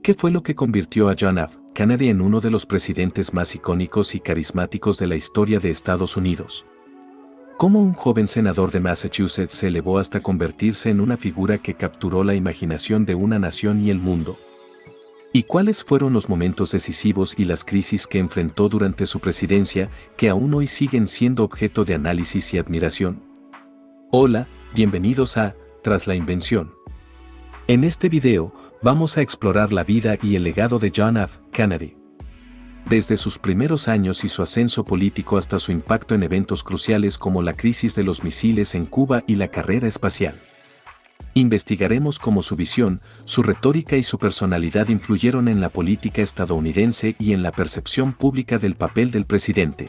¿Qué fue lo que convirtió a John F. Kennedy en uno de los presidentes más icónicos y carismáticos de la historia de Estados Unidos? ¿Cómo un joven senador de Massachusetts se elevó hasta convertirse en una figura que capturó la imaginación de una nación y el mundo? ¿Y cuáles fueron los momentos decisivos y las crisis que enfrentó durante su presidencia que aún hoy siguen siendo objeto de análisis y admiración? Hola, bienvenidos a Tras la Invención. En este video, vamos a explorar la vida y el legado de John F. Kennedy. Desde sus primeros años y su ascenso político hasta su impacto en eventos cruciales como la crisis de los misiles en Cuba y la carrera espacial. Investigaremos cómo su visión, su retórica y su personalidad influyeron en la política estadounidense y en la percepción pública del papel del presidente.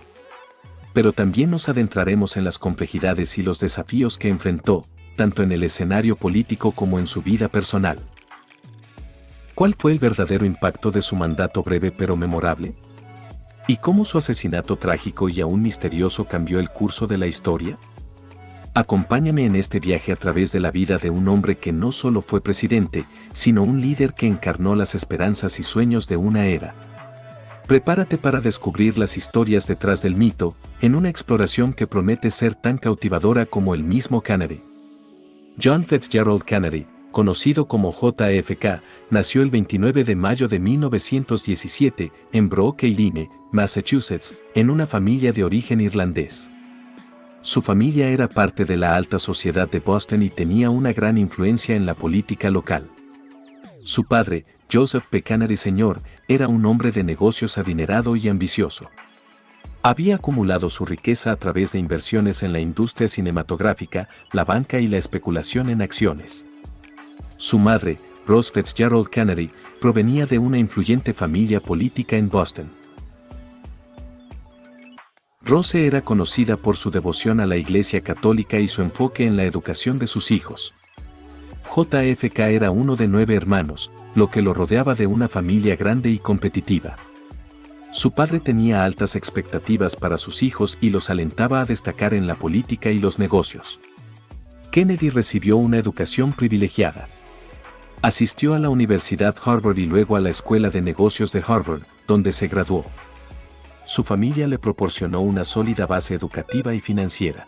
Pero también nos adentraremos en las complejidades y los desafíos que enfrentó, tanto en el escenario político como en su vida personal. ¿Cuál fue el verdadero impacto de su mandato breve pero memorable? ¿Y cómo su asesinato trágico y aún misterioso cambió el curso de la historia? Acompáñame en este viaje a través de la vida de un hombre que no solo fue presidente, sino un líder que encarnó las esperanzas y sueños de una era. Prepárate para descubrir las historias detrás del mito, en una exploración que promete ser tan cautivadora como el mismo Kennedy. John Fitzgerald Kennedy, conocido como JFK, nació el 29 de mayo de 1917 en Brooklyn, Massachusetts, en una familia de origen irlandés. Su familia era parte de la alta sociedad de Boston y tenía una gran influencia en la política local. Su padre, Joseph P. Kennedy Sr., era un hombre de negocios adinerado y ambicioso. Había acumulado su riqueza a través de inversiones en la industria cinematográfica, la banca y la especulación en acciones. Su madre, Rose Fitzgerald Kennedy, provenía de una influyente familia política en Boston. Rose era conocida por su devoción a la Iglesia Católica y su enfoque en la educación de sus hijos. JFK era uno de 9 hermanos, lo que lo rodeaba de una familia grande y competitiva. Su padre tenía altas expectativas para sus hijos y los alentaba a destacar en la política y los negocios. Kennedy recibió una educación privilegiada. Asistió a la Universidad Harvard y luego a la Escuela de Negocios de Harvard, donde se graduó. Su familia le proporcionó una sólida base educativa y financiera.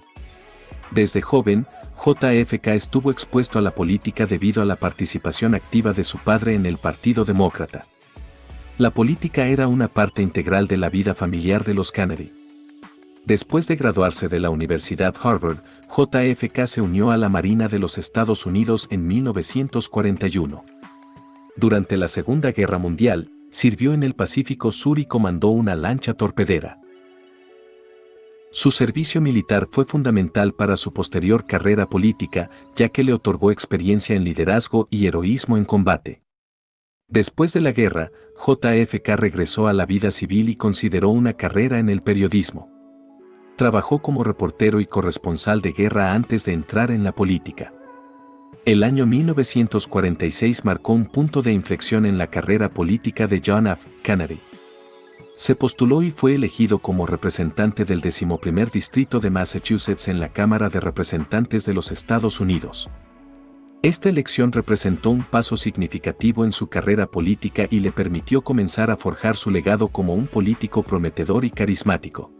Desde joven, JFK estuvo expuesto a la política debido a la participación activa de su padre en el Partido Demócrata. La política era una parte integral de la vida familiar de los Kennedy. Después de graduarse de la Universidad Harvard, JFK se unió a la Marina de los Estados Unidos en 1941. Durante la Segunda Guerra Mundial, sirvió en el Pacífico Sur y comandó una lancha torpedera. Su servicio militar fue fundamental para su posterior carrera política, ya que le otorgó experiencia en liderazgo y heroísmo en combate. Después de la guerra, JFK regresó a la vida civil y consideró una carrera en el periodismo. Trabajó como reportero y corresponsal de guerra antes de entrar en la política. El año 1946 marcó un punto de inflexión en la carrera política de John F. Kennedy. Se postuló y fue elegido como representante del 11º Distrito de Massachusetts en la Cámara de Representantes de los Estados Unidos. Esta elección representó un paso significativo en su carrera política y le permitió comenzar a forjar su legado como un político prometedor y carismático.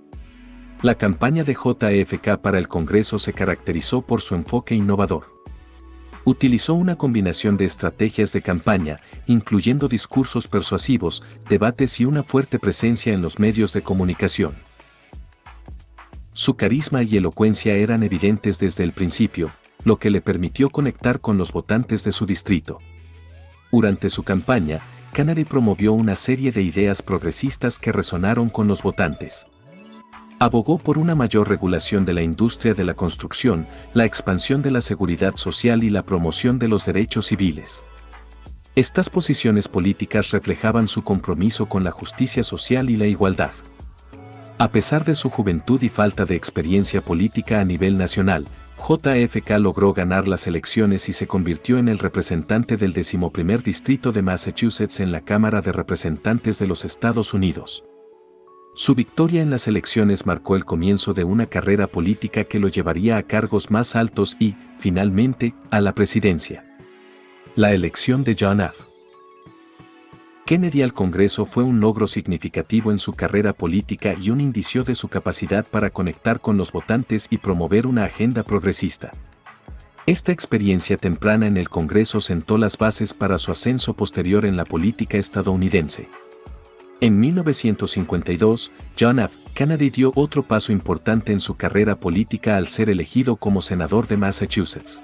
La campaña de JFK para el Congreso se caracterizó por su enfoque innovador. Utilizó una combinación de estrategias de campaña, incluyendo discursos persuasivos, debates y una fuerte presencia en los medios de comunicación. Su carisma y elocuencia eran evidentes desde el principio, lo que le permitió conectar con los votantes de su distrito. Durante su campaña, Kennedy promovió una serie de ideas progresistas que resonaron con los votantes. Abogó por una mayor regulación de la industria de la construcción, la expansión de la seguridad social y la promoción de los derechos civiles. Estas posiciones políticas reflejaban su compromiso con la justicia social y la igualdad. A pesar de su juventud y falta de experiencia política a nivel nacional, JFK logró ganar las elecciones y se convirtió en el representante del 11º Distrito de Massachusetts en la Cámara de Representantes de los Estados Unidos. Su victoria en las elecciones marcó el comienzo de una carrera política que lo llevaría a cargos más altos y, finalmente, a la presidencia. La elección de John F. Kennedy al Congreso fue un logro significativo en su carrera política y un indicio de su capacidad para conectar con los votantes y promover una agenda progresista. Esta experiencia temprana en el Congreso sentó las bases para su ascenso posterior en la política estadounidense. En 1952, John F. Kennedy dio otro paso importante en su carrera política al ser elegido como senador de Massachusetts.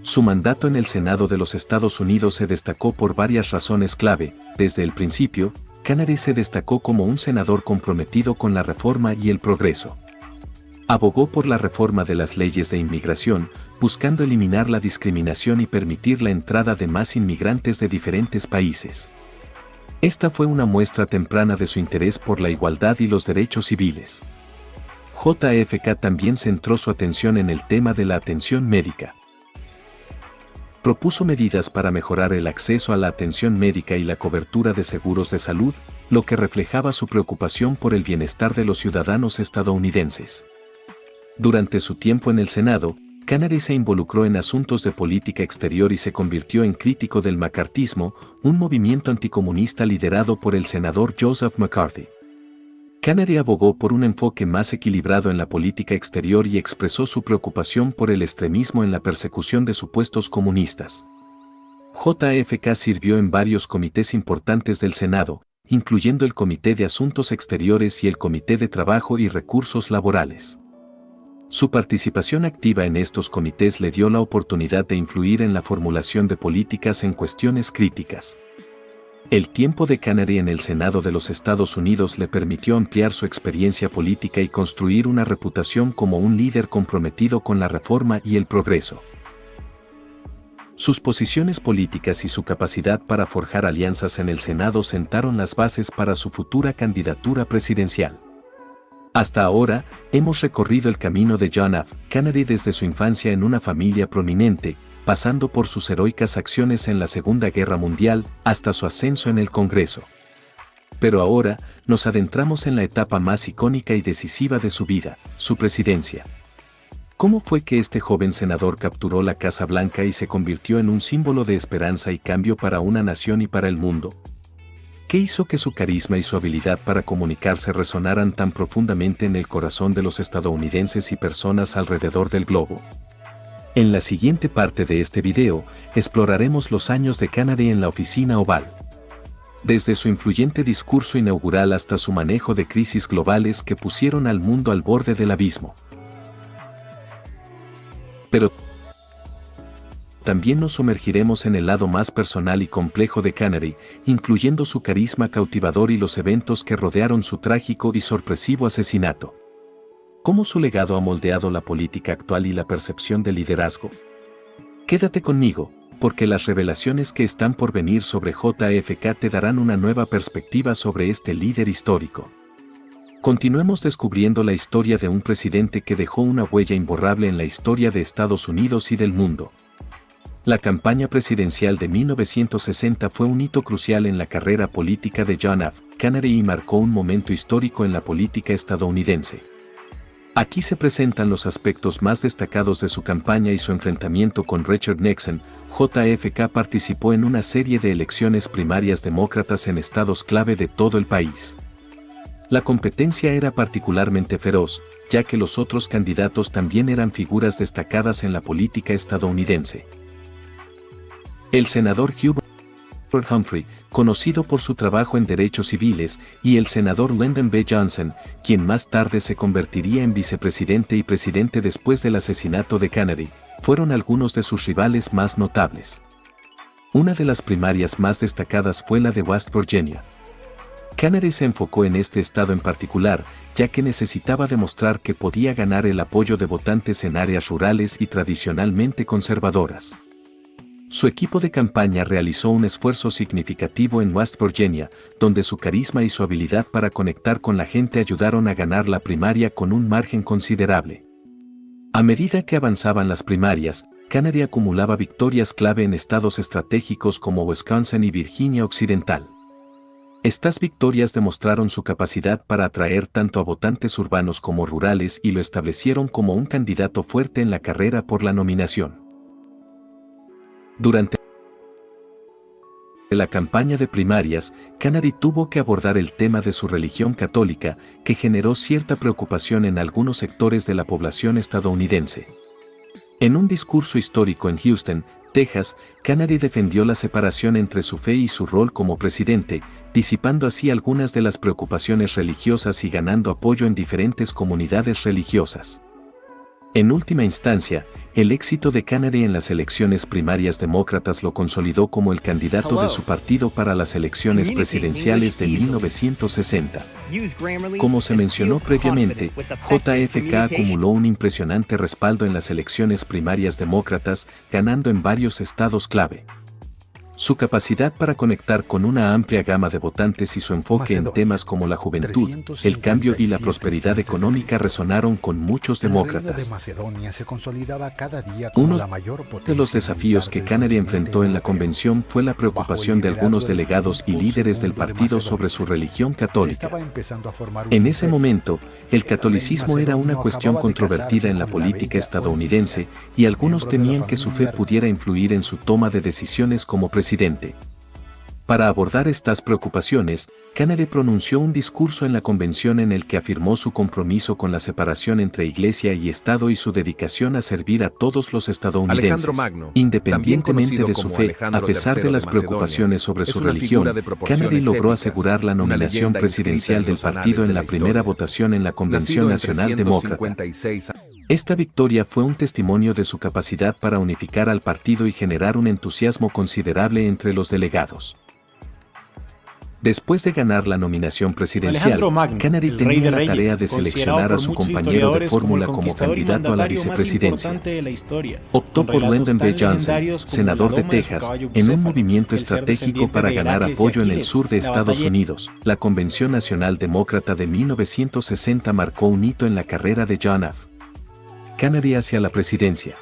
Su mandato en el Senado de los Estados Unidos se destacó por varias razones clave. Desde el principio, Kennedy se destacó como un senador comprometido con la reforma y el progreso. Abogó por la reforma de las leyes de inmigración, buscando eliminar la discriminación y permitir la entrada de más inmigrantes de diferentes países. Esta fue una muestra temprana de su interés por la igualdad y los derechos civiles. JFK también centró su atención en el tema de la atención médica. Propuso medidas para mejorar el acceso a la atención médica y la cobertura de seguros de salud, lo que reflejaba su preocupación por el bienestar de los ciudadanos estadounidenses. Durante su tiempo en el Senado, Kennedy se involucró en asuntos de política exterior y se convirtió en crítico del macartismo, un movimiento anticomunista liderado por el senador Joseph McCarthy. Kennedy abogó por un enfoque más equilibrado en la política exterior y expresó su preocupación por el extremismo en la persecución de supuestos comunistas. JFK sirvió en varios comités importantes del Senado, incluyendo el Comité de Asuntos Exteriores y el Comité de Trabajo y Recursos Laborales. Su participación activa en estos comités le dio la oportunidad de influir en la formulación de políticas en cuestiones críticas. El tiempo de Kennedy en el Senado de los Estados Unidos le permitió ampliar su experiencia política y construir una reputación como un líder comprometido con la reforma y el progreso. Sus posiciones políticas y su capacidad para forjar alianzas en el Senado sentaron las bases para su futura candidatura presidencial. Hasta ahora, hemos recorrido el camino de John F. Kennedy desde su infancia en una familia prominente, pasando por sus heroicas acciones en la Segunda Guerra Mundial, hasta su ascenso en el Congreso. Pero ahora, nos adentramos en la etapa más icónica y decisiva de su vida, su presidencia. ¿Cómo fue que este joven senador capturó la Casa Blanca y se convirtió en un símbolo de esperanza y cambio para una nación y para el mundo? ¿Qué hizo que su carisma y su habilidad para comunicarse resonaran tan profundamente en el corazón de los estadounidenses y personas alrededor del globo? En la siguiente parte de este video, exploraremos los años de Kennedy en la Oficina Oval. Desde su influyente discurso inaugural hasta su manejo de crisis globales que pusieron al mundo al borde del abismo. Pero también nos sumergiremos en el lado más personal y complejo de Kennedy, incluyendo su carisma cautivador y los eventos que rodearon su trágico y sorpresivo asesinato. ¿Cómo su legado ha moldeado la política actual y la percepción del liderazgo? Quédate conmigo, porque las revelaciones que están por venir sobre JFK te darán una nueva perspectiva sobre este líder histórico. Continuemos descubriendo la historia de un presidente que dejó una huella imborrable en la historia de Estados Unidos y del mundo. La campaña presidencial de 1960 fue un hito crucial en la carrera política de John F. Kennedy y marcó un momento histórico en la política estadounidense. Aquí se presentan los aspectos más destacados de su campaña y su enfrentamiento con Richard Nixon. JFK participó en una serie de elecciones primarias demócratas en estados clave de todo el país. La competencia era particularmente feroz, ya que los otros candidatos también eran figuras destacadas en la política estadounidense. El senador Hubert Humphrey, conocido por su trabajo en derechos civiles, y el senador Lyndon B. Johnson, quien más tarde se convertiría en vicepresidente y presidente después del asesinato de Kennedy, fueron algunos de sus rivales más notables. Una de las primarias más destacadas fue la de West Virginia. Kennedy se enfocó en este estado en particular, ya que necesitaba demostrar que podía ganar el apoyo de votantes en áreas rurales y tradicionalmente conservadoras. Su equipo de campaña realizó un esfuerzo significativo en West Virginia, donde su carisma y su habilidad para conectar con la gente ayudaron a ganar la primaria con un margen considerable. A medida que avanzaban las primarias, Kennedy acumulaba victorias clave en estados estratégicos como Wisconsin y Virginia Occidental. Estas victorias demostraron su capacidad para atraer tanto a votantes urbanos como rurales y lo establecieron como un candidato fuerte en la carrera por la nominación. Durante De la campaña de primarias, Canary tuvo que abordar el tema de su religión católica, que generó cierta preocupación en algunos sectores de la población estadounidense. En un discurso histórico en Houston, Texas, Canary defendió la separación entre su fe y su rol como presidente, disipando así algunas de las preocupaciones religiosas y ganando apoyo en diferentes comunidades religiosas. En última instancia, el éxito de Canary en las elecciones primarias demócratas lo consolidó como el candidato de su partido para las elecciones presidenciales de 1960. Como se mencionó previamente, JFK acumuló un impresionante respaldo en las elecciones primarias demócratas, ganando en varios estados clave. Su capacidad para conectar con una amplia gama de votantes y su enfoque en temas como la juventud, el cambio y la prosperidad económica resonaron con muchos demócratas. Uno de los desafíos que Canary enfrentó en la convención fue la preocupación de algunos delegados y líderes del partido sobre su religión católica. En ese momento, el catolicismo era una cuestión controvertida en la política estadounidense y algunos temían que su fe pudiera influir en su toma de decisiones como presidente. Para abordar estas preocupaciones, Canary pronunció un discurso en la convención en el que afirmó su compromiso con la separación entre Iglesia y Estado y su dedicación a servir a todos los estadounidenses, independientemente de su fe. A pesar de las preocupaciones sobre su religión, Canary logró asegurar la nominación presidencial del partido en la primera votación en la Convención Nacional Demócrata. Esta victoria fue un testimonio de su capacidad para unificar al partido y generar un entusiasmo considerable entre los delegados. Después de ganar la nominación presidencial, Canary tenía la tarea de seleccionar a su compañero de fórmula como candidato a la vicepresidencia. Optó por Lyndon B. Johnson, senador de Texas, en un movimiento estratégico para ganar apoyo en el sur de Estados Unidos. La Convención Nacional Demócrata de 1960 marcó un hito en la carrera de John F. Canary hacia la presidencia.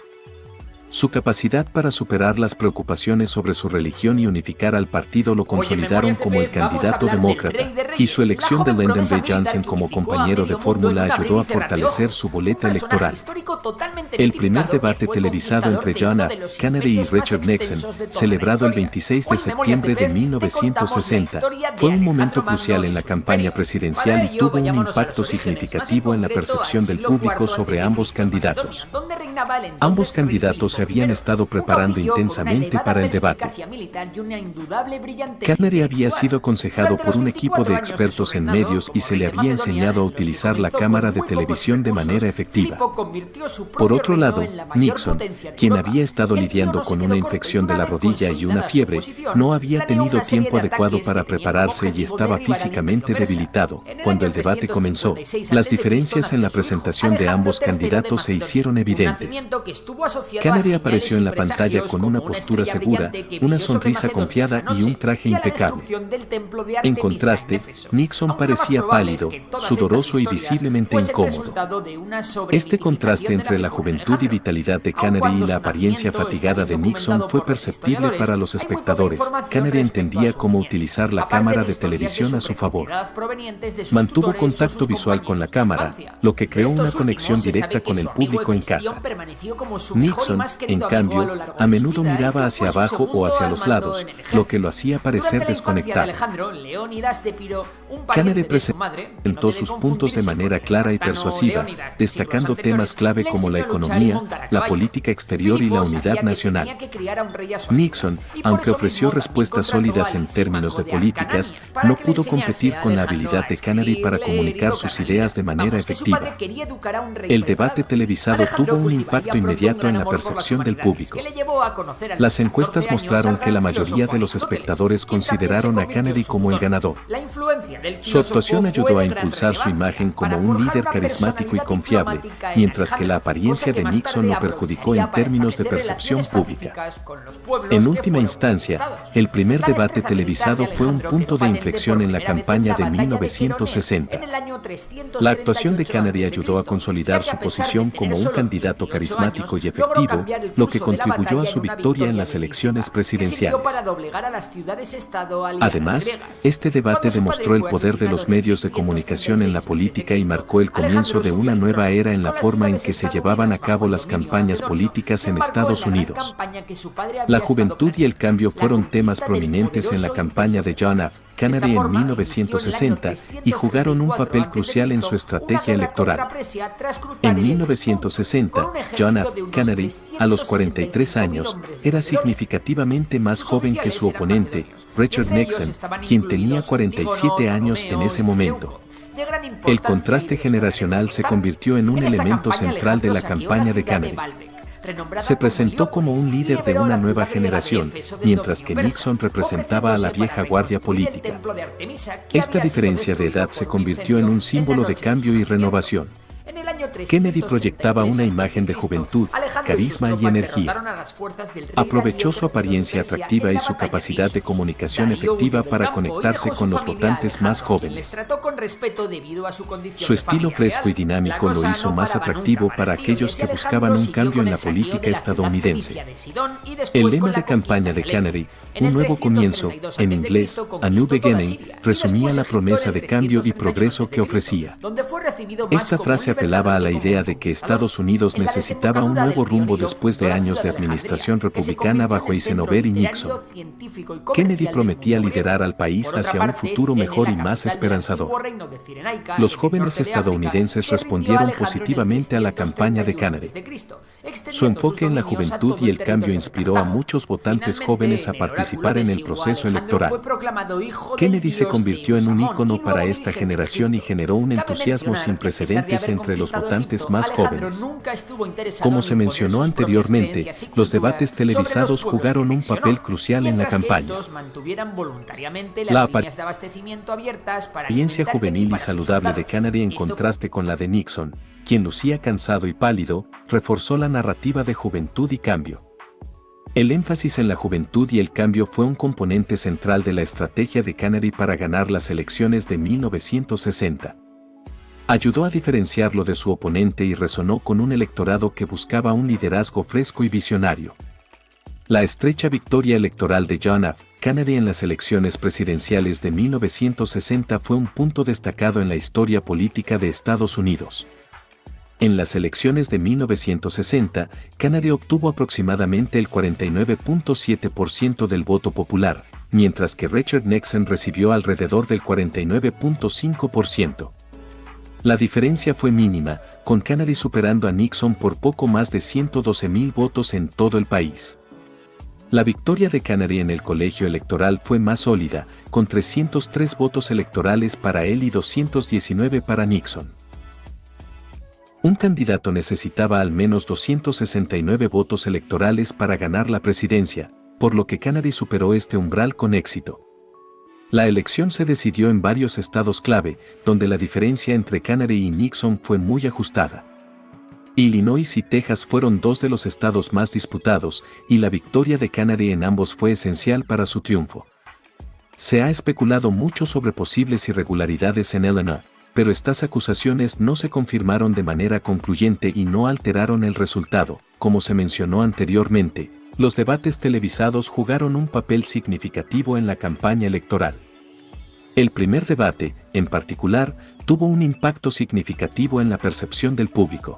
Su capacidad para superar las preocupaciones sobre su religión y unificar al partido lo consolidaron como el candidato demócrata, y su elección de Lyndon B. Johnson como compañero de fórmula ayudó a fortalecer su boleta electoral. El primer debate televisado entre John F. Kennedy y Richard Nixon, celebrado el 26 de septiembre de 1960, fue un momento crucial en la campaña presidencial y tuvo un impacto significativo en la percepción del público sobre ambos candidatos. Ambos candidatos se habían estado preparando intensamente para el debate. Canary había sido aconsejado por un equipo de expertos en medios y se le había enseñado a utilizar la cámara de televisión de manera efectiva. Por otro lado, Nixon, quien había estado lidiando con una infección de la rodilla y una fiebre, no había tenido tiempo adecuado para prepararse y estaba físicamente debilitado. Cuando el debate comenzó, las diferencias en la presentación de ambos candidatos se hicieron evidentes. Canary apareció en la pantalla con una postura segura, una sonrisa confiada y un traje impecable. En contraste, Nixon parecía pálido, sudoroso y visiblemente incómodo. Este contraste entre la juventud y vitalidad de Canary y la apariencia fatigada de Nixon fue perceptible para los espectadores. Canary entendía cómo utilizar la cámara de televisión a su favor. Mantuvo contacto visual con la cámara, lo que creó una conexión directa con el público en casa. Nixon, en cambio, a menudo miraba hacia abajo o hacia los lados, lo que lo hacía parecer desconectado. Canary presentó sus puntos de manera clara y persuasiva, destacando temas clave como la economía, la política exterior y la unidad nacional. Nixon, aunque ofreció respuestas sólidas en términos de políticas, no pudo competir con la habilidad de Canary para comunicar sus ideas de manera efectiva. El debate televisado tuvo un impacto inmediato en la percepción del público. Las encuestas mostraron que la mayoría de los espectadores consideraron a Canary como el ganador. Su actuación ayudó a impulsar su imagen como un líder carismático y confiable, mientras que la apariencia de Nixon lo perjudicó en términos de percepción pública. En última instancia, el primer debate televisado fue un punto de inflexión en la campaña de 1960. La actuación de Canary ayudó a consolidar su posición como un candidato carismático y efectivo, lo que contribuyó a su victoria en las elecciones presidenciales. Además, este debate demostró el poder de los medios de comunicación en la política y marcó el comienzo de una nueva era en la forma en que se llevaban a cabo las campañas políticas en Estados Unidos. La juventud y el cambio fueron temas prominentes en la campaña de John F. Kennedy en 1960 y jugaron un papel crucial en su estrategia electoral. En 1960, John F. Kennedy, a los 43 años, era significativamente más joven que su oponente, Richard Nixon, quien tenía 47 años en ese momento. El contraste generacional se convirtió en un elemento central de la campaña de Kennedy. Se presentó como un líder de una nueva generación, mientras que Nixon representaba a la vieja guardia política. Esta diferencia de edad se convirtió en un símbolo de cambio y renovación. Kennedy proyectaba una imagen de juventud, carisma y energía. Aprovechó su apariencia atractiva y su capacidad de comunicación efectiva para conectarse con los votantes más jóvenes. Su estilo fresco y dinámico lo hizo más atractivo para aquellos que buscaban un cambio en la política estadounidense. El lema de campaña de Kennedy, un nuevo comienzo, en inglés, A New Beginning, resumía la promesa de cambio y progreso que ofrecía. Esta frase apelaba a la idea de que Estados Unidos necesitaba un nuevo rumbo después de años de administración republicana bajo Eisenhower y Nixon. Kennedy prometía liderar al país hacia un futuro mejor y más esperanzador. Los jóvenes estadounidenses respondieron positivamente a la campaña de Kennedy. Su enfoque en la juventud y el cambio inspiró a muchos votantes jóvenes a participar en el proceso electoral. Kennedy se convirtió en un ícono para esta generación y generó un entusiasmo sin precedentes entre los votantes más jóvenes. Como se mencionó anteriormente, los debates televisados jugaron un papel crucial en la campaña. La apariencia juvenil y saludable de Kennedy en contraste con la de Nixon, quien lucía cansado y pálido, reforzó la narrativa de juventud y cambio. El énfasis en la juventud y el cambio fue un componente central de la estrategia de Kennedy para ganar las elecciones de 1960. Ayudó a diferenciarlo de su oponente y resonó con un electorado que buscaba un liderazgo fresco y visionario. La estrecha victoria electoral de John F. Kennedy en las elecciones presidenciales de 1960 fue un punto destacado en la historia política de Estados Unidos. En las elecciones de 1960, Kennedy obtuvo aproximadamente el 49.7% del voto popular, mientras que Richard Nixon recibió alrededor del 49.5%. La diferencia fue mínima, con Kennedy superando a Nixon por poco más de 112,000 votos en todo el país. La victoria de Kennedy en el colegio electoral fue más sólida, con 303 votos electorales para él y 219 para Nixon. Un candidato necesitaba al menos 269 votos electorales para ganar la presidencia, por lo que Kennedy superó este umbral con éxito. La elección se decidió en varios estados clave, donde la diferencia entre Kennedy y Nixon fue muy ajustada. Illinois y Texas fueron dos de los estados más disputados, y la victoria de Kennedy en ambos fue esencial para su triunfo. Se ha especulado mucho sobre posibles irregularidades en Illinois, pero estas acusaciones no se confirmaron de manera concluyente y no alteraron el resultado. Como se mencionó anteriormente, los debates televisados jugaron un papel significativo en la campaña electoral. El primer debate, en particular, tuvo un impacto significativo en la percepción del público.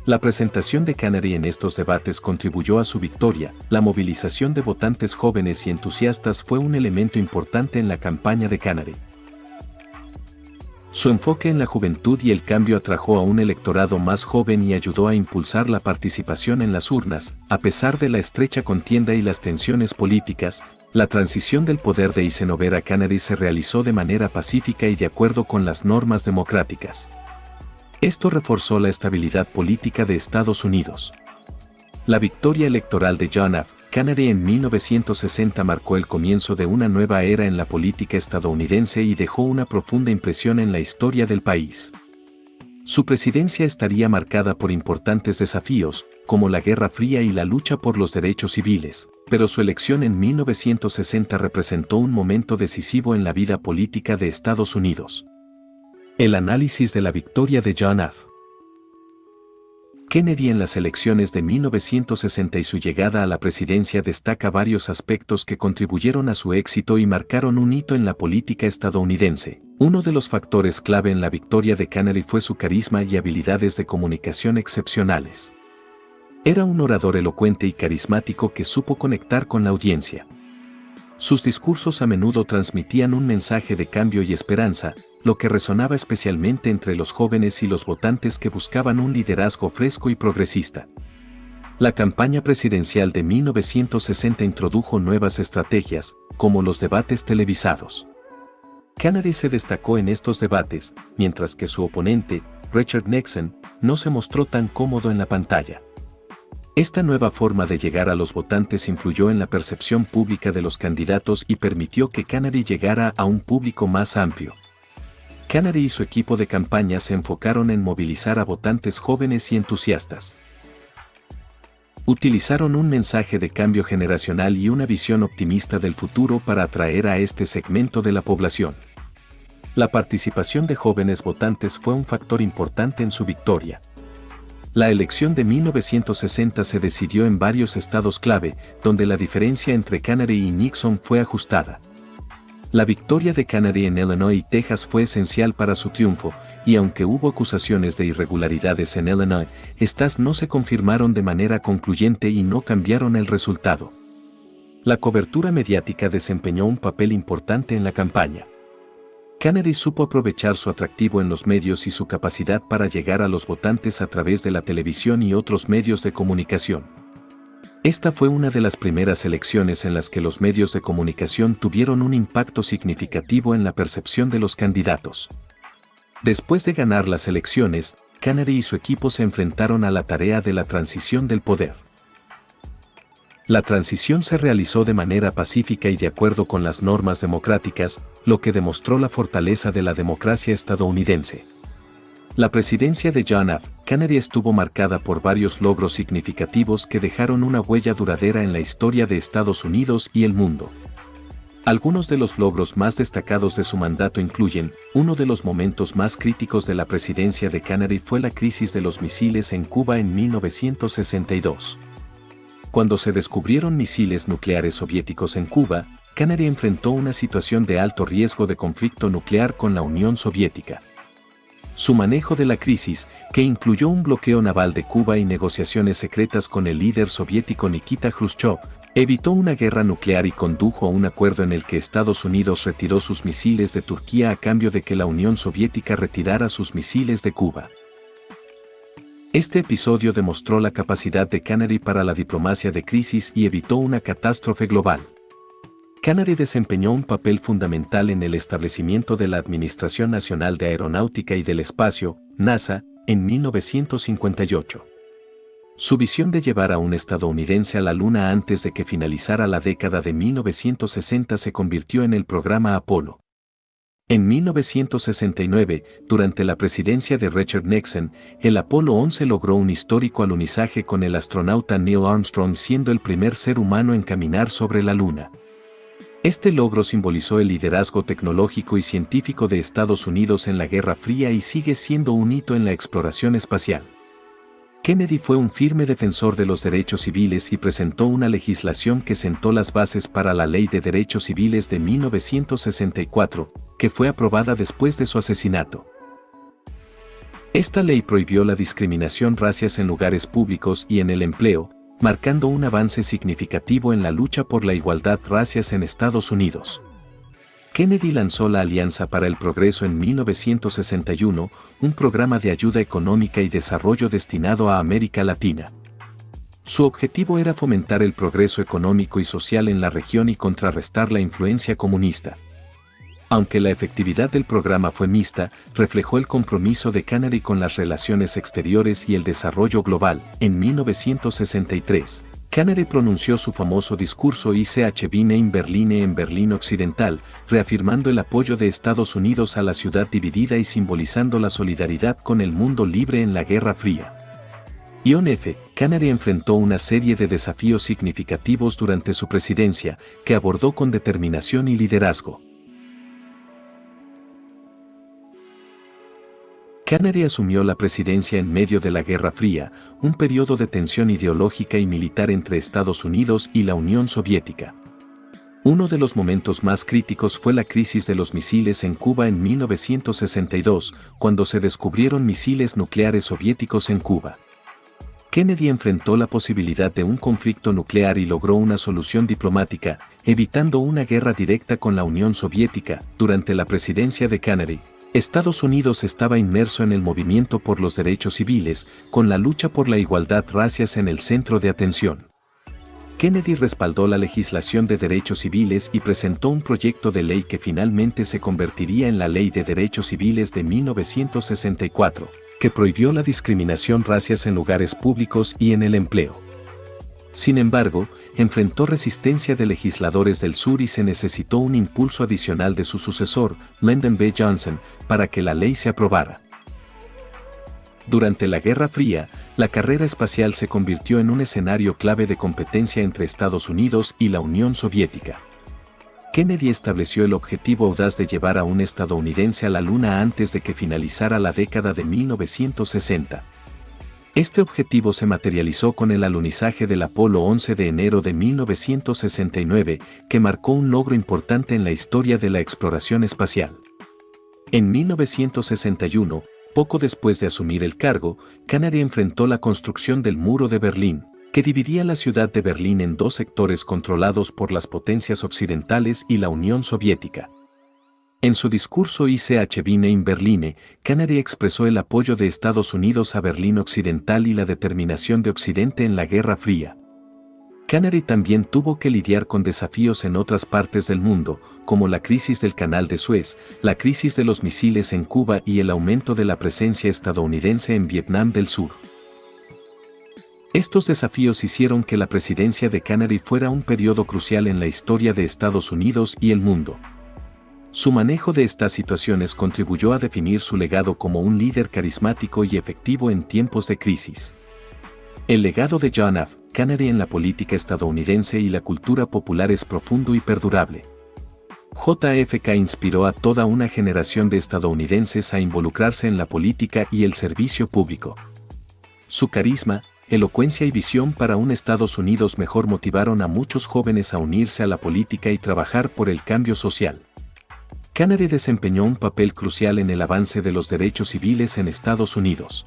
La presentación de Kennedy en estos debates contribuyó a su victoria. La movilización de votantes jóvenes y entusiastas fue un elemento importante en la campaña de Kennedy. Su enfoque en la juventud y el cambio atrajo a un electorado más joven y ayudó a impulsar la participación en las urnas. A pesar de la estrecha contienda y las tensiones políticas, la transición del poder de Eisenhower a Kennedy se realizó de manera pacífica y de acuerdo con las normas democráticas. Esto reforzó la estabilidad política de Estados Unidos. La victoria electoral de John F. Kennedy en 1960 marcó el comienzo de una nueva era en la política estadounidense y dejó una profunda impresión en la historia del país. Su presidencia estaría marcada por importantes desafíos, como la Guerra Fría y la lucha por los derechos civiles, pero su elección en 1960 representó un momento decisivo en la vida política de Estados Unidos. El análisis de la victoria de John F. Kennedy en las elecciones de 1960 y su llegada a la presidencia destaca varios aspectos que contribuyeron a su éxito y marcaron un hito en la política estadounidense. Uno de los factores clave en la victoria de Kennedy fue su carisma y habilidades de comunicación excepcionales. Era un orador elocuente y carismático que supo conectar con la audiencia. Sus discursos a menudo transmitían un mensaje de cambio y esperanza, lo que resonaba especialmente entre los jóvenes y los votantes que buscaban un liderazgo fresco y progresista. La campaña presidencial de 1960 introdujo nuevas estrategias, como los debates televisados. Kennedy se destacó en estos debates, mientras que su oponente, Richard Nixon, no se mostró tan cómodo en la pantalla. Esta nueva forma de llegar a los votantes influyó en la percepción pública de los candidatos y permitió que Kennedy llegara a un público más amplio. Kennedy y su equipo de campaña se enfocaron en movilizar a votantes jóvenes y entusiastas. Utilizaron un mensaje de cambio generacional y una visión optimista del futuro para atraer a este segmento de la población. La participación de jóvenes votantes fue un factor importante en su victoria. La elección de 1960 se decidió en varios estados clave, donde la diferencia entre Kennedy y Nixon fue ajustada. La victoria de Kennedy en Illinois y Texas fue esencial para su triunfo, y aunque hubo acusaciones de irregularidades en Illinois, estas no se confirmaron de manera concluyente y no cambiaron el resultado. La cobertura mediática desempeñó un papel importante en la campaña. Kennedy supo aprovechar su atractivo en los medios y su capacidad para llegar a los votantes a través de la televisión y otros medios de comunicación. Esta fue una de las primeras elecciones en las que los medios de comunicación tuvieron un impacto significativo en la percepción de los candidatos. Después de ganar las elecciones, Kennedy y su equipo se enfrentaron a la tarea de la transición del poder. La transición se realizó de manera pacífica y de acuerdo con las normas democráticas, lo que demostró la fortaleza de la democracia estadounidense. La presidencia de John F. Kennedy estuvo marcada por varios logros significativos que dejaron una huella duradera en la historia de Estados Unidos y el mundo. Algunos de los logros más destacados de su mandato incluyen: uno de los momentos más críticos de la presidencia de Kennedy fue la crisis de los misiles en Cuba en 1962. Cuando se descubrieron misiles nucleares soviéticos en Cuba, Kennedy enfrentó una situación de alto riesgo de conflicto nuclear con la Unión Soviética. Su manejo de la crisis, que incluyó un bloqueo naval de Cuba y negociaciones secretas con el líder soviético Nikita Khrushchev, evitó una guerra nuclear y condujo a un acuerdo en el que Estados Unidos retiró sus misiles de Turquía a cambio de que la Unión Soviética retirara sus misiles de Cuba. Este episodio demostró la capacidad de Kennedy para la diplomacia de crisis y evitó una catástrofe global. Kennedy desempeñó un papel fundamental en el establecimiento de la Administración Nacional de Aeronáutica y del Espacio, NASA, en 1958. Su visión de llevar a un estadounidense a la Luna antes de que finalizara la década de 1960 se convirtió en el programa Apolo. En 1969, durante la presidencia de Richard Nixon, el Apolo 11 logró un histórico alunizaje con el astronauta Neil Armstrong siendo el primer ser humano en caminar sobre la Luna. Este logro simbolizó el liderazgo tecnológico y científico de Estados Unidos en la Guerra Fría y sigue siendo un hito en la exploración espacial. Kennedy fue un firme defensor de los derechos civiles y presentó una legislación que sentó las bases para la Ley de Derechos Civiles de 1964, que fue aprobada después de su asesinato. Esta ley prohibió la discriminación racial en lugares públicos y en el empleo, marcando un avance significativo en la lucha por la igualdad racial en Estados Unidos. Kennedy lanzó la Alianza para el Progreso en 1961, un programa de ayuda económica y desarrollo destinado a América Latina. Su objetivo era fomentar el progreso económico y social en la región y contrarrestar la influencia comunista. Aunque la efectividad del programa fue mixta, reflejó el compromiso de Kennedy con las relaciones exteriores y el desarrollo global. En 1963, Kennedy pronunció su famoso discurso Ich bin in Berlín Occidental, reafirmando el apoyo de Estados Unidos a la ciudad dividida y simbolizando la solidaridad con el mundo libre en la Guerra Fría. John F. Kennedy enfrentó una serie de desafíos significativos durante su presidencia, que abordó con determinación y liderazgo. Kennedy asumió la presidencia en medio de la Guerra Fría, un periodo de tensión ideológica y militar entre Estados Unidos y la Unión Soviética. Uno de los momentos más críticos fue la crisis de los misiles en Cuba en 1962, cuando se descubrieron misiles nucleares soviéticos en Cuba. Kennedy enfrentó la posibilidad de un conflicto nuclear y logró una solución diplomática, evitando una guerra directa con la Unión Soviética. Durante la presidencia de Kennedy, Estados Unidos estaba inmerso en el movimiento por los derechos civiles, con la lucha por la igualdad racial en el centro de atención. Kennedy respaldó la legislación de derechos civiles y presentó un proyecto de ley que finalmente se convertiría en la Ley de Derechos Civiles de 1964, que prohibió la discriminación racial en lugares públicos y en el empleo. Sin embargo, enfrentó resistencia de legisladores del sur y se necesitó un impulso adicional de su sucesor, Lyndon B. Johnson, para que la ley se aprobara. Durante la Guerra Fría, la carrera espacial se convirtió en un escenario clave de competencia entre Estados Unidos y la Unión Soviética. Kennedy estableció el objetivo audaz de llevar a un estadounidense a la Luna antes de que finalizara la década de 1960. Este objetivo se materializó con el alunizaje del Apolo 11 de enero de 1969, que marcó un logro importante en la historia de la exploración espacial. En 1961, poco después de asumir el cargo, Kennedy enfrentó la construcción del Muro de Berlín, que dividía la ciudad de Berlín en dos sectores controlados por las potencias occidentales y la Unión Soviética. En su discurso Ich bin in Berlin, Kennedy expresó el apoyo de Estados Unidos a Berlín Occidental y la determinación de Occidente en la Guerra Fría. Kennedy también tuvo que lidiar con desafíos en otras partes del mundo, como la crisis del Canal de Suez, la crisis de los misiles en Cuba y el aumento de la presencia estadounidense en Vietnam del Sur. Estos desafíos hicieron que la presidencia de Kennedy fuera un periodo crucial en la historia de Estados Unidos y el mundo. Su manejo de estas situaciones contribuyó a definir su legado como un líder carismático y efectivo en tiempos de crisis. El legado de John F. Kennedy en la política estadounidense y la cultura popular es profundo y perdurable. JFK inspiró a toda una generación de estadounidenses a involucrarse en la política y el servicio público. Su carisma, elocuencia y visión para un Estados Unidos mejor motivaron a muchos jóvenes a unirse a la política y trabajar por el cambio social. Kennedy desempeñó un papel crucial en el avance de los derechos civiles en Estados Unidos.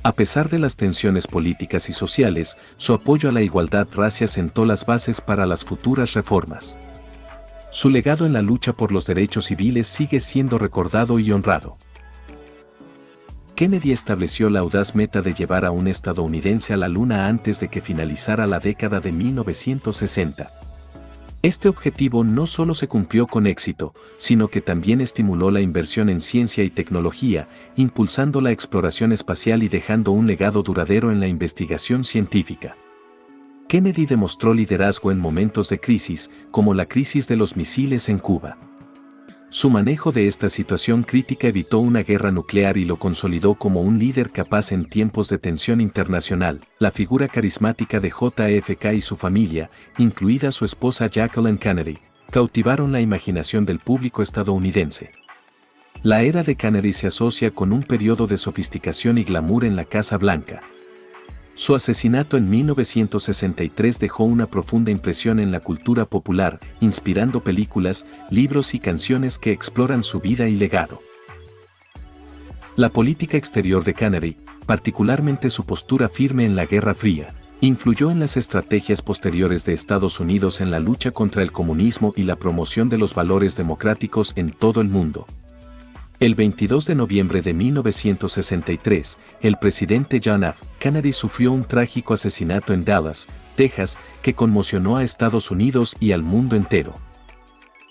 A pesar de las tensiones políticas y sociales, su apoyo a la igualdad racial sentó las bases para las futuras reformas. Su legado en la lucha por los derechos civiles sigue siendo recordado y honrado. Kennedy estableció la audaz meta de llevar a un estadounidense a la Luna antes de que finalizara la década de 1960. Este objetivo no solo se cumplió con éxito, sino que también estimuló la inversión en ciencia y tecnología, impulsando la exploración espacial y dejando un legado duradero en la investigación científica. Kennedy demostró liderazgo en momentos de crisis, como la crisis de los misiles en Cuba. Su manejo de esta situación crítica evitó una guerra nuclear y lo consolidó como un líder capaz en tiempos de tensión internacional. La figura carismática de JFK y su familia, incluida su esposa Jacqueline Kennedy, cautivaron la imaginación del público estadounidense. La era de Kennedy se asocia con un periodo de sofisticación y glamour en la Casa Blanca. Su asesinato en 1963 dejó una profunda impresión en la cultura popular, inspirando películas, libros y canciones que exploran su vida y legado. La política exterior de Kennedy, particularmente su postura firme en la Guerra Fría, influyó en las estrategias posteriores de Estados Unidos en la lucha contra el comunismo y la promoción de los valores democráticos en todo el mundo. El 22 de noviembre de 1963, el presidente John F. Kennedy sufrió un trágico asesinato en Dallas, Texas, que conmocionó a Estados Unidos y al mundo entero.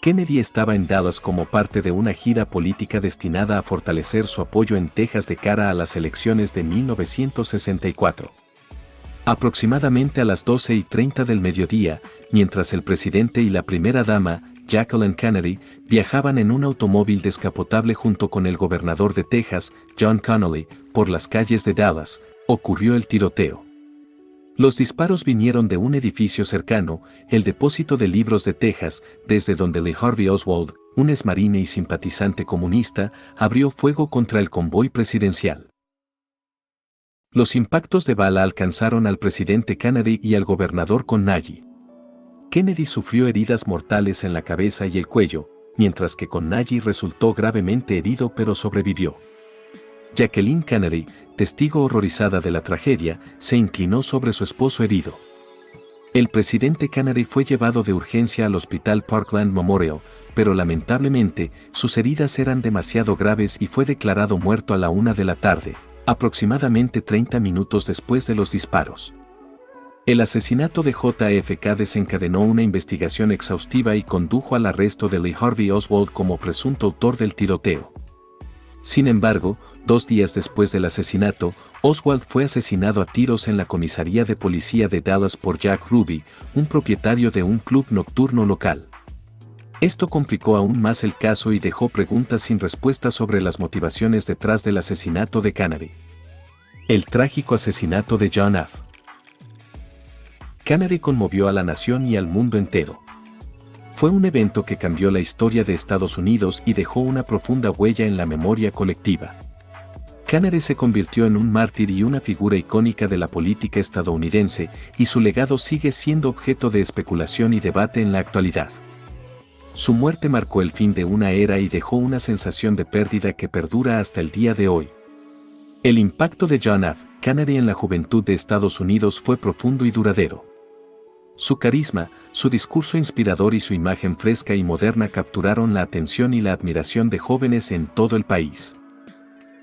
Kennedy estaba en Dallas como parte de una gira política destinada a fortalecer su apoyo en Texas de cara a las elecciones de 1964. Aproximadamente a las 12:30 del mediodía, mientras el presidente y la primera dama, Jacqueline Kennedy, viajaban en un automóvil descapotable junto con el gobernador de Texas, John Connally, por las calles de Dallas, ocurrió el tiroteo. Los disparos vinieron de un edificio cercano, el Depósito de Libros de Texas, desde donde Lee Harvey Oswald, un exmarine y simpatizante comunista, abrió fuego contra el convoy presidencial. Los impactos de bala alcanzaron al presidente Kennedy y al gobernador Conley. Kennedy sufrió heridas mortales en la cabeza y el cuello, mientras que Conley resultó gravemente herido pero sobrevivió. Jacqueline Kennedy, testigo horrorizada de la tragedia, se inclinó sobre su esposo herido. El presidente Kennedy fue llevado de urgencia al Hospital Parkland Memorial, pero lamentablemente, sus heridas eran demasiado graves y fue declarado muerto a la 1 de la tarde, aproximadamente 30 minutos después de los disparos. El asesinato de JFK desencadenó una investigación exhaustiva y condujo al arresto de Lee Harvey Oswald como presunto autor del tiroteo. Sin embargo, 2 días después del asesinato, Oswald fue asesinado a tiros en la comisaría de policía de Dallas por Jack Ruby, un propietario de un club nocturno local. Esto complicó aún más el caso y dejó preguntas sin respuesta sobre las motivaciones detrás del asesinato de Kennedy. El trágico asesinato de John F. Kennedy conmovió a la nación y al mundo entero. Fue un evento que cambió la historia de Estados Unidos y dejó una profunda huella en la memoria colectiva. Kennedy se convirtió en un mártir y una figura icónica de la política estadounidense, y su legado sigue siendo objeto de especulación y debate en la actualidad. Su muerte marcó el fin de una era y dejó una sensación de pérdida que perdura hasta el día de hoy. El impacto de John F. Kennedy en la juventud de Estados Unidos fue profundo y duradero. Su carisma, su discurso inspirador y su imagen fresca y moderna capturaron la atención y la admiración de jóvenes en todo el país.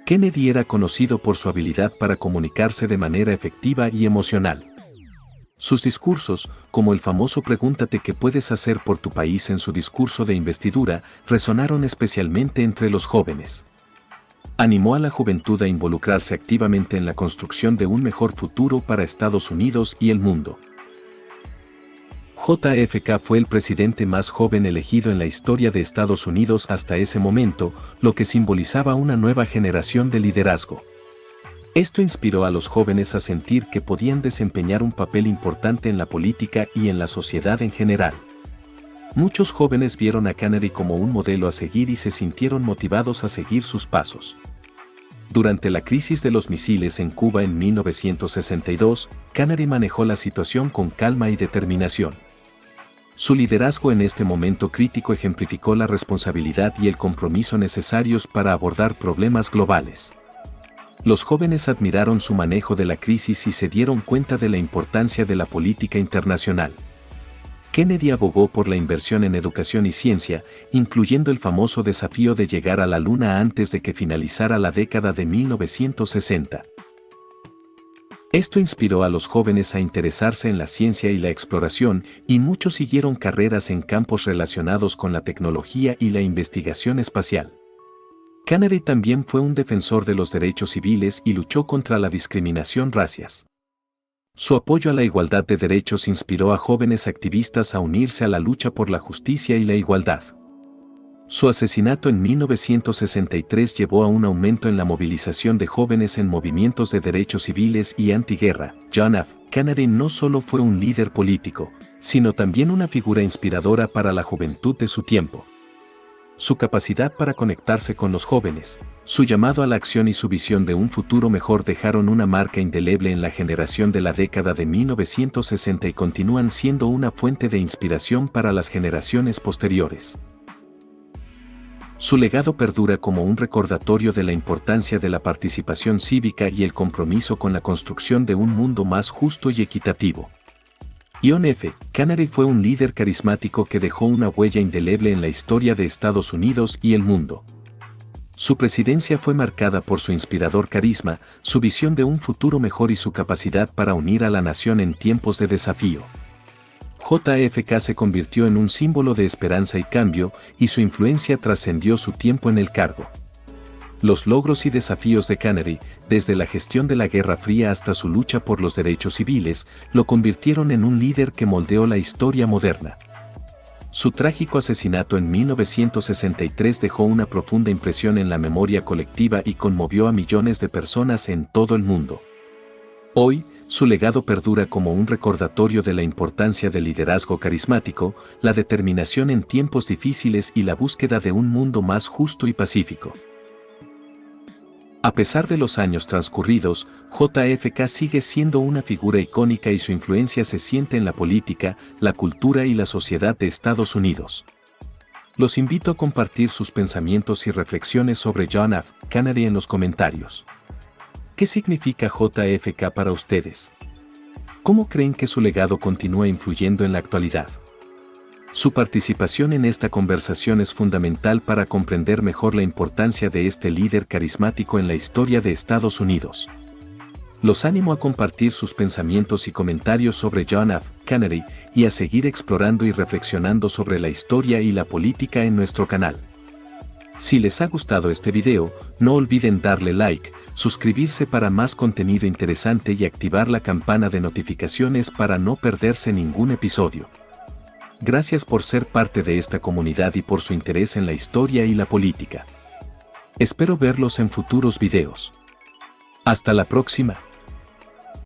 Kennedy era conocido por su habilidad para comunicarse de manera efectiva y emocional. Sus discursos, como el famoso "Pregúntate qué puedes hacer por tu país" en su discurso de investidura, resonaron especialmente entre los jóvenes. Animó a la juventud a involucrarse activamente en la construcción de un mejor futuro para Estados Unidos y el mundo. JFK fue el presidente más joven elegido en la historia de Estados Unidos hasta ese momento, lo que simbolizaba una nueva generación de liderazgo. Esto inspiró a los jóvenes a sentir que podían desempeñar un papel importante en la política y en la sociedad en general. Muchos jóvenes vieron a Kennedy como un modelo a seguir y se sintieron motivados a seguir sus pasos. Durante la crisis de los misiles en Cuba en 1962, Kennedy manejó la situación con calma y determinación. Su liderazgo en este momento crítico ejemplificó la responsabilidad y el compromiso necesarios para abordar problemas globales. Los jóvenes admiraron su manejo de la crisis y se dieron cuenta de la importancia de la política internacional. Kennedy abogó por la inversión en educación y ciencia, incluyendo el famoso desafío de llegar a la Luna antes de que finalizara la década de 1960. Esto inspiró a los jóvenes a interesarse en la ciencia y la exploración, y muchos siguieron carreras en campos relacionados con la tecnología y la investigación espacial. Kennedy también fue un defensor de los derechos civiles y luchó contra la discriminación racial. Su apoyo a la igualdad de derechos inspiró a jóvenes activistas a unirse a la lucha por la justicia y la igualdad. Su asesinato en 1963 llevó a un aumento en la movilización de jóvenes en movimientos de derechos civiles y antiguerra. John F. Kennedy no solo fue un líder político, sino también una figura inspiradora para la juventud de su tiempo. Su capacidad para conectarse con los jóvenes, su llamado a la acción y su visión de un futuro mejor dejaron una marca indeleble en la generación de la década de 1960 y continúan siendo una fuente de inspiración para las generaciones posteriores. Su legado perdura como un recordatorio de la importancia de la participación cívica y el compromiso con la construcción de un mundo más justo y equitativo. John F. Kennedy fue un líder carismático que dejó una huella indeleble en la historia de Estados Unidos y el mundo. Su presidencia fue marcada por su inspirador carisma, su visión de un futuro mejor y su capacidad para unir a la nación en tiempos de desafío. JFK se convirtió en un símbolo de esperanza y cambio, y su influencia trascendió su tiempo en el cargo. Los logros y desafíos de Kennedy, desde la gestión de la Guerra Fría hasta su lucha por los derechos civiles, lo convirtieron en un líder que moldeó la historia moderna. Su trágico asesinato en 1963 dejó una profunda impresión en la memoria colectiva y conmovió a millones de personas en todo el mundo. Hoy, Su legado perdura como un recordatorio de la importancia del liderazgo carismático, la determinación en tiempos difíciles y la búsqueda de un mundo más justo y pacífico. A pesar de los años transcurridos, JFK sigue siendo una figura icónica y su influencia se siente en la política, la cultura y la sociedad de Estados Unidos. Los invito a compartir sus pensamientos y reflexiones sobre John F. Kennedy en los comentarios. ¿Qué significa JFK para ustedes? ¿Cómo creen que su legado continúa influyendo en la actualidad? Su participación en esta conversación es fundamental para comprender mejor la importancia de este líder carismático en la historia de Estados Unidos. Los animo a compartir sus pensamientos y comentarios sobre John F. Kennedy y a seguir explorando y reflexionando sobre la historia y la política en nuestro canal. Si les ha gustado este video, no olviden darle like, suscribirse para más contenido interesante y activar la campana de notificaciones para no perderse ningún episodio. Gracias por ser parte de esta comunidad y por su interés en la historia y la política. Espero verlos en futuros videos. Hasta la próxima.